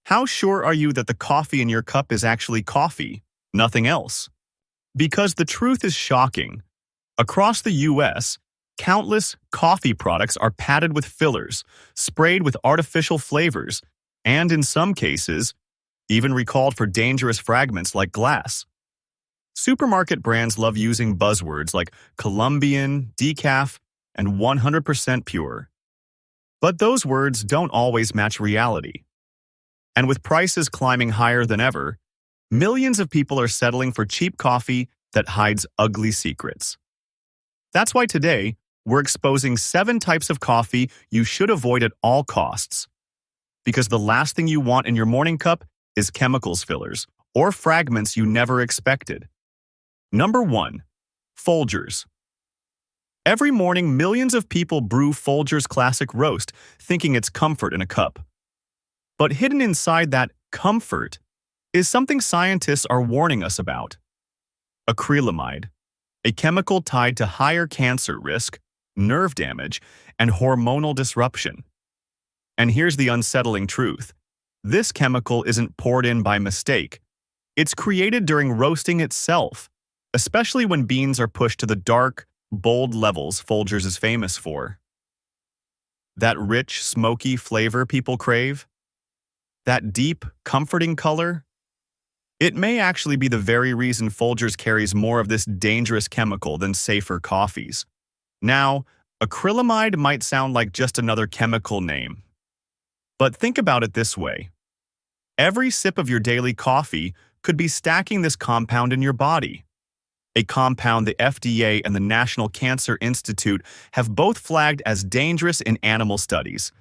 How sure are you that the coffee in your cup is actually coffee, nothing else? Because the truth is shocking. Across the US, countless coffee products are padded with fillers, sprayed with artificial flavors, and in some cases, even recalled for dangerous fragments like glass. Supermarket brands love using buzzwords like Colombian, decaf, and 100% pure. But those words don't always match reality. And with prices climbing higher than ever, millions of people are settling for cheap coffee that hides ugly secrets. That's why today, we're exposing 7 types of coffee you should avoid at all costs. Because the last thing you want in your morning cup is chemicals fillers or fragments you never expected. Number 1. Folgers. Every morning, millions of people brew Folgers Classic Roast, thinking it's comfort in a cup. But hidden inside that comfort is something scientists are warning us about. Acrylamide, a chemical tied to higher cancer risk, nerve damage, and hormonal disruption. And here's the unsettling truth. This chemical isn't poured in by mistake. It's created during roasting itself, especially when beans are pushed to the dark, bold levels Folgers is famous for. That rich, smoky flavor people crave? That deep, comforting color? It may actually be the very reason Folgers carries more of this dangerous chemical than safer coffees. Now, acrylamide might sound like just another chemical name. But think about it this way. Every sip of your daily coffee could be stacking this compound in your body. A compound the FDA and the National Cancer Institute have both flagged as dangerous in animal studies,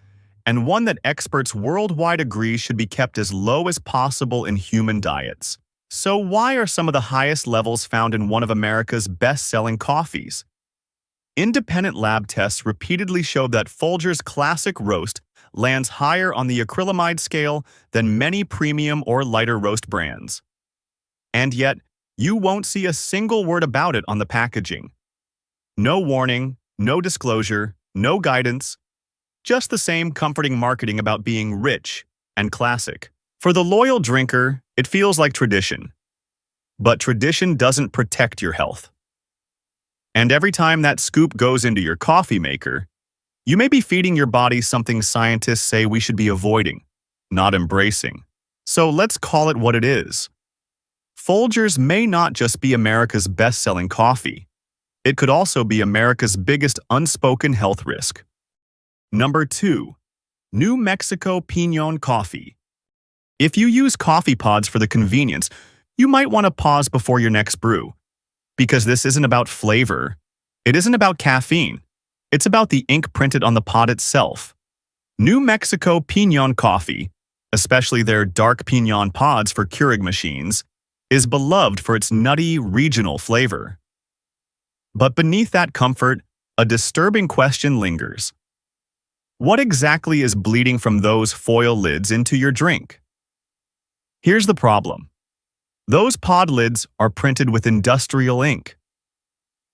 and one that experts worldwide agree should be kept as low as possible in human diets. So why are some of the highest levels found in one of America's best-selling coffees? Independent lab tests repeatedly show that Folgers Classic Roast lands higher on the acrylamide scale than many premium or lighter roast brands. And yet, you won't see a single word about it on the packaging. No warning, no disclosure, no guidance, just the same comforting marketing about being rich and classic. For the loyal drinker, it feels like tradition. But tradition doesn't protect your health. And every time that scoop goes into your coffee maker, you may be feeding your body something scientists say we should be avoiding, not embracing. So let's call it what it is. Folgers may not just be America's best-selling coffee. It could also be America's biggest unspoken health risk. Number 2. New Mexico Piñon Coffee. If you use coffee pods for the convenience, you might want to pause before your next brew. Because this isn't about flavor. It isn't about caffeine. It's about the ink printed on the pod itself. New Mexico Piñon Coffee, especially their dark piñon pods for Keurig machines, is beloved for its nutty, regional flavor. But beneath that comfort, a disturbing question lingers. What exactly is bleeding from those foil lids into your drink? Here's the problem. Those pod lids are printed with industrial ink.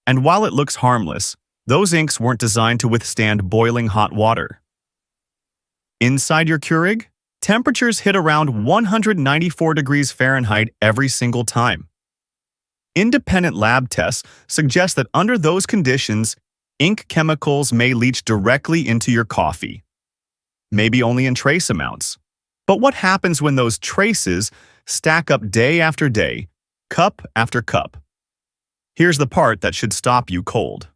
And while it looks harmless, those inks weren't designed to withstand boiling hot water. Inside your Keurig, temperatures hit around 194 degrees Fahrenheit every single time. Independent lab tests suggest that under those conditions, ink chemicals may leach directly into your coffee. Maybe only in trace amounts. But what happens when those traces stack up day after day, cup after cup? Here's the part that should stop you cold.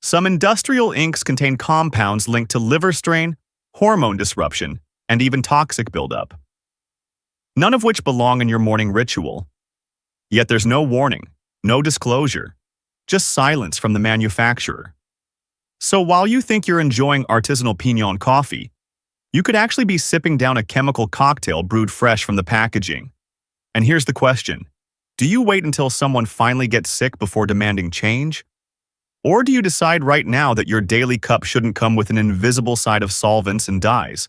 Some industrial inks contain compounds linked to liver strain, hormone disruption, and even toxic buildup. None of which belong in your morning ritual. Yet there's no warning, no disclosure, just silence from the manufacturer. So while you think you're enjoying artisanal piñon coffee, you could actually be sipping down a chemical cocktail brewed fresh from the packaging. And here's the question. Do you wait until someone finally gets sick before demanding change? Or do you decide right now that your daily cup shouldn't come with an invisible side of solvents and dyes?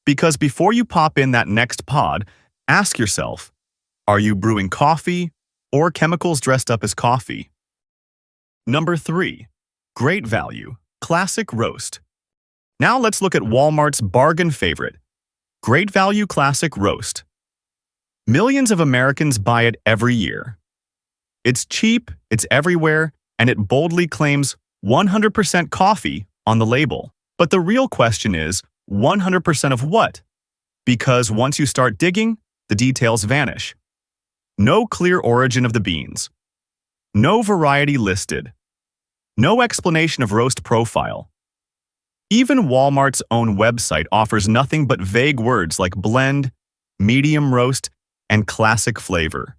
Because before you pop in that next pod, ask yourself, are you brewing coffee or chemicals dressed up as coffee? Number 3. Great value, classic roast. Now let's look at Walmart's bargain favorite, Great Value Classic Roast. Millions of Americans buy it every year. It's cheap, it's everywhere, and it boldly claims 100% coffee on the label. But the real question is, 100% of what? Because once you start digging, the details vanish. No clear origin of the beans. No variety listed. No explanation of roast profile. Even Walmart's own website offers nothing but vague words like blend, medium roast, and classic flavor.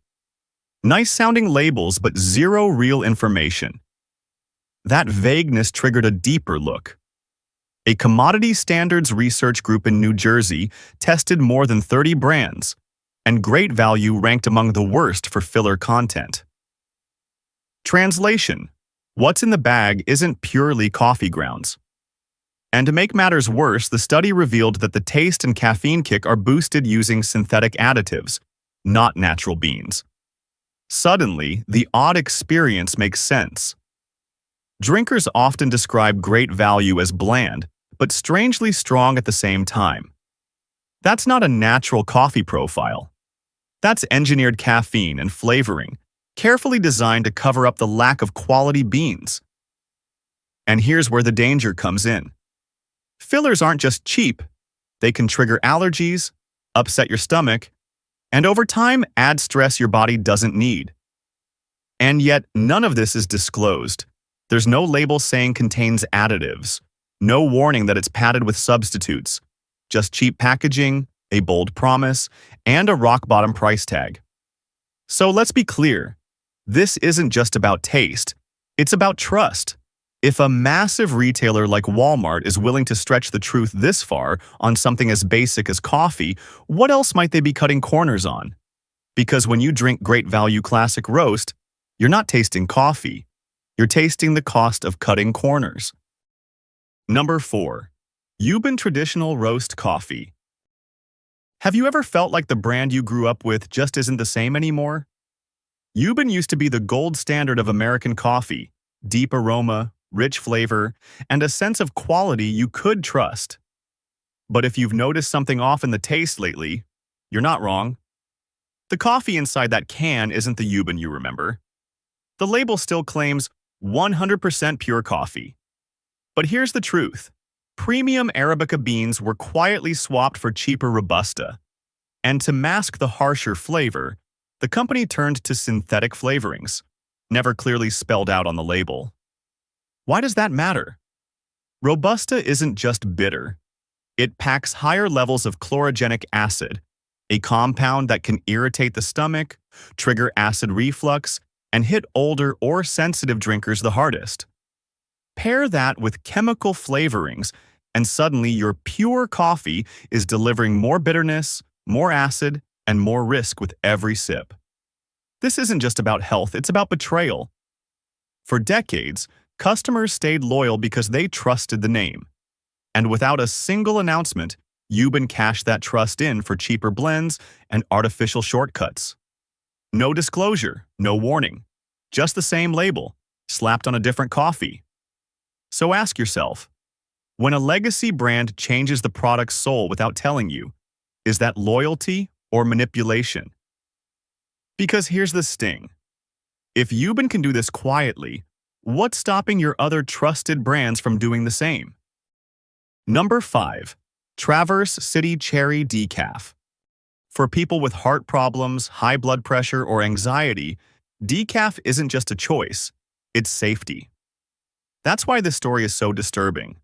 Nice-sounding labels, but zero real information. That vagueness triggered a deeper look. A commodity standards research group in New Jersey tested more than 30 brands, and Great Value ranked among the worst for filler content. Translation: what's in the bag isn't purely coffee grounds. And to make matters worse, the study revealed that the taste and caffeine kick are boosted using synthetic additives, not natural beans. Suddenly, the odd experience makes sense. Drinkers often describe Great Value as bland, but strangely strong at the same time. That's not a natural coffee profile. That's engineered caffeine and flavoring, carefully designed to cover up the lack of quality beans. And here's where the danger comes in. Fillers aren't just cheap. They can trigger allergies, upset your stomach, and over time add stress your body doesn't need. And yet, none of this is disclosed. There's no label saying contains additives, no warning that it's padded with substitutes, just cheap packaging, a bold promise, and a rock-bottom price tag. So let's be clear. This isn't just about taste. It's about trust. If a massive retailer like Walmart is willing to stretch the truth this far on something as basic as coffee, what else might they be cutting corners on? Because when you drink Great Value Classic Roast, you're not tasting coffee. You're tasting the cost of cutting corners. Number 4. Yuban Traditional Roast Coffee. Have you ever felt like the brand you grew up with just isn't the same anymore? Yuban used to be the gold standard of American coffee, deep aroma, rich flavor, and a sense of quality you could trust. But if you've noticed something off in the taste lately, you're not wrong. The coffee inside that can isn't the Yuban you remember. The label still claims 100% pure coffee. But here's the truth. Premium Arabica beans were quietly swapped for cheaper Robusta. And to mask the harsher flavor, the company turned to synthetic flavorings, never clearly spelled out on the label. Why does that matter? Robusta isn't just bitter. It packs higher levels of chlorogenic acid, a compound that can irritate the stomach, trigger acid reflux, and hit older or sensitive drinkers the hardest. Pair that with chemical flavorings, and suddenly your pure coffee is delivering more bitterness, more acid, and more risk with every sip. This isn't just about health, it's about betrayal. For decades, customers stayed loyal because they trusted the name. And without a single announcement, Yuban cashed that trust in for cheaper blends and artificial shortcuts. No disclosure, no warning. Just the same label, slapped on a different coffee. So ask yourself, when a legacy brand changes the product's soul without telling you, is that loyalty or manipulation? Because here's the sting. If Yuban can do this quietly, what's stopping your other trusted brands from doing the same? Number 5. Traverse City Cherry Decaf. For people with heart problems, high blood pressure, or anxiety, decaf isn't just a choice, it's safety. That's why this story is so disturbing.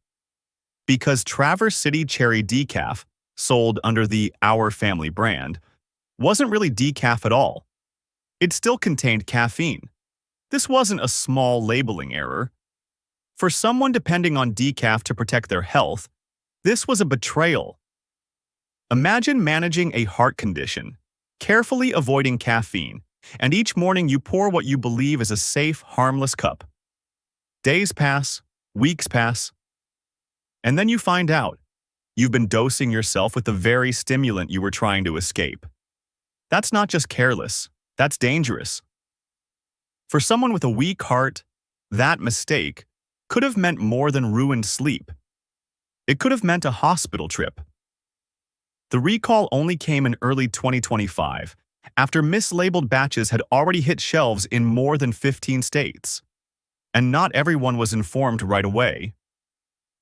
Because Traverse City Cherry Decaf, sold under the Our Family brand, wasn't really decaf at all. It still contained caffeine. This wasn't a small labeling error. For someone depending on decaf to protect their health, this was a betrayal. Imagine managing a heart condition, carefully avoiding caffeine, and each morning you pour what you believe is a safe, harmless cup. Days pass, weeks pass, and then you find out you've been dosing yourself with the very stimulant you were trying to escape. That's not just careless, that's dangerous. For someone with a weak heart, that mistake could have meant more than ruined sleep. It could have meant a hospital trip. The recall only came in early 2025, after mislabeled batches had already hit shelves in more than 15 states. And not everyone was informed right away.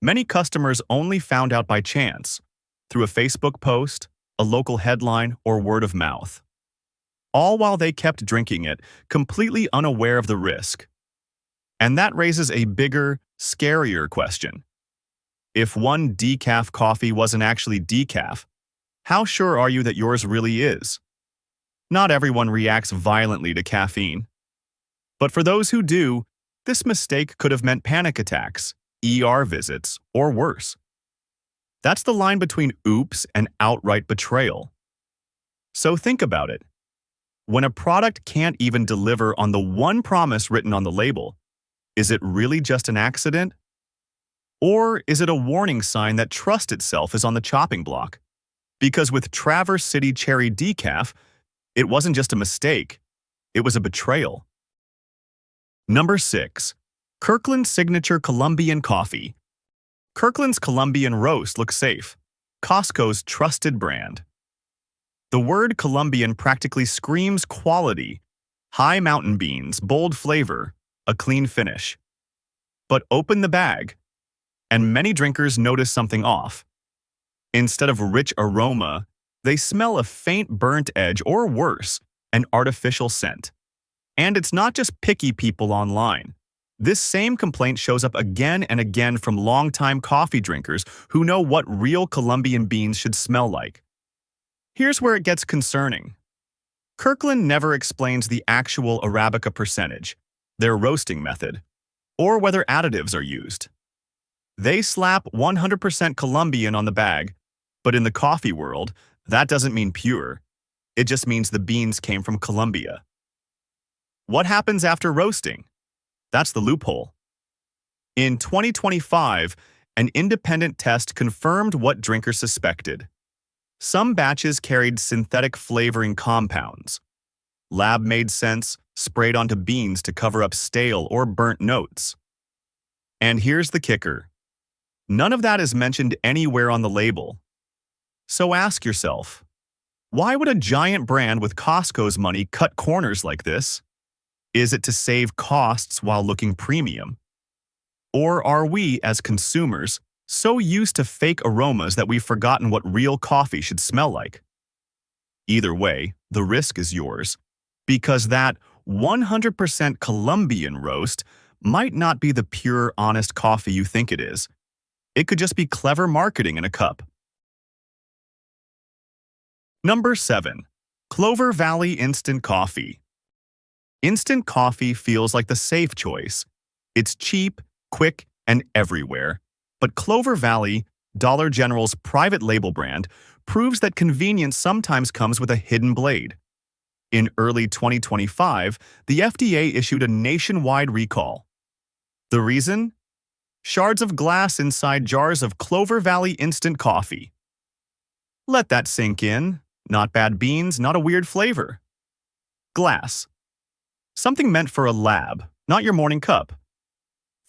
Many customers only found out by chance, through a Facebook post, a local headline, or word of mouth. All while they kept drinking it, completely unaware of the risk. And that raises a bigger, scarier question. If one decaf coffee wasn't actually decaf, how sure are you that yours really is? Not everyone reacts violently to caffeine. But for those who do, this mistake could have meant panic attacks, ER visits, or worse. That's the line between oops and outright betrayal. So think about it. When a product can't even deliver on the one promise written on the label, is it really just an accident? Or is it a warning sign that trust itself is on the chopping block? Because with Traverse City Cherry Decaf, it wasn't just a mistake, it was a betrayal. Number 6. Kirkland Signature Colombian Coffee. Kirkland's Colombian Roast looks safe, Costco's trusted brand. The word Colombian practically screams quality, high mountain beans, bold flavor, a clean finish. But open the bag, and many drinkers notice something off. Instead of rich aroma, they smell a faint burnt edge or worse, an artificial scent. And it's not just picky people online. This same complaint shows up again and again from longtime coffee drinkers who know what real Colombian beans should smell like. Here's where it gets concerning. Kirkland never explains the actual Arabica percentage, their roasting method, or whether additives are used. They slap 100% Colombian on the bag, but in the coffee world, that doesn't mean pure. It just means the beans came from Colombia. What happens after roasting? That's the loophole. In 2025, an independent test confirmed what drinkers suspected. Some batches carried synthetic flavoring compounds. Lab made sense, sprayed onto beans to cover up stale or burnt notes. And here's the kicker. None of that is mentioned anywhere on the label. So ask yourself, why would a giant brand with Costco's money cut corners like this? Is it to save costs while looking premium? Or are we, as consumers, so used to fake aromas that we've forgotten what real coffee should smell like? Either way, the risk is yours, because that 100% Colombian roast might not be the pure, honest coffee you think it is. It could just be clever marketing in a cup. Number 7. Clover Valley Instant Coffee. Instant coffee feels like the safe choice. It's cheap, quick, and everywhere. But Clover Valley, Dollar General's private label brand, proves that convenience sometimes comes with a hidden blade. In early 2025, the FDA issued a nationwide recall. The reason? Shards of glass inside jars of Clover Valley instant coffee. Let that sink in. Not bad beans, not a weird flavor. Glass. Something meant for a lab, not your morning cup.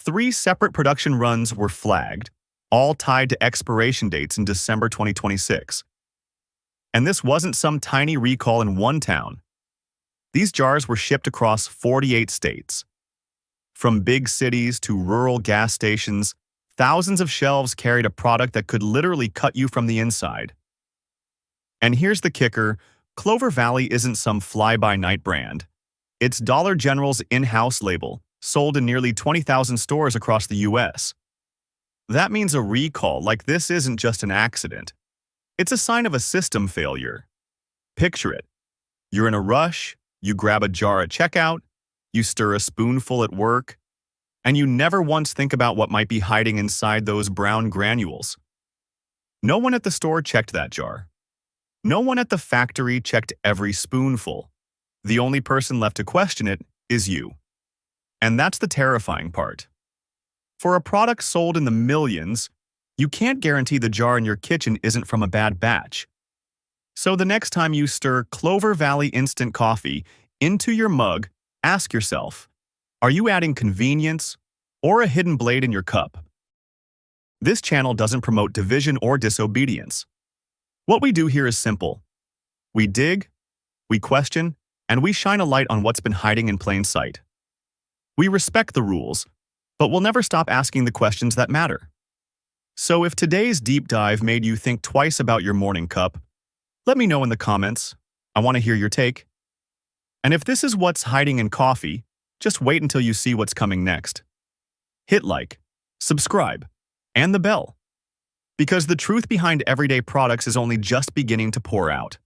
3 separate production runs were flagged, all tied to expiration dates in December 2026. And this wasn't some tiny recall in one town. These jars were shipped across 48 states. From big cities to rural gas stations, thousands of shelves carried a product that could literally cut you from the inside. And here's the kicker, Clover Valley isn't some fly-by-night brand. It's Dollar General's in-house label, sold in nearly 20,000 stores across the US. That means a recall like this isn't just an accident. It's a sign of a system failure. Picture it. You're in a rush, you grab a jar at checkout, you stir a spoonful at work, and you never once think about what might be hiding inside those brown granules. No one at the store checked that jar. No one at the factory checked every spoonful. The only person left to question it is you. And that's the terrifying part. For a product sold in the millions, you can't guarantee the jar in your kitchen isn't from a bad batch. So the next time you stir Clover Valley instant coffee into your mug, ask yourself, are you adding convenience or a hidden blade in your cup? This channel doesn't promote division or disobedience. What we do here is simple. We dig, we question, and we shine a light on what's been hiding in plain sight. We respect the rules, but we'll never stop asking the questions that matter. So if today's deep dive made you think twice about your morning cup, let me know in the comments. I want to hear your take. And if this is what's hiding in coffee, just wait until you see what's coming next. Hit like, subscribe, and the bell. Because the truth behind everyday products is only just beginning to pour out.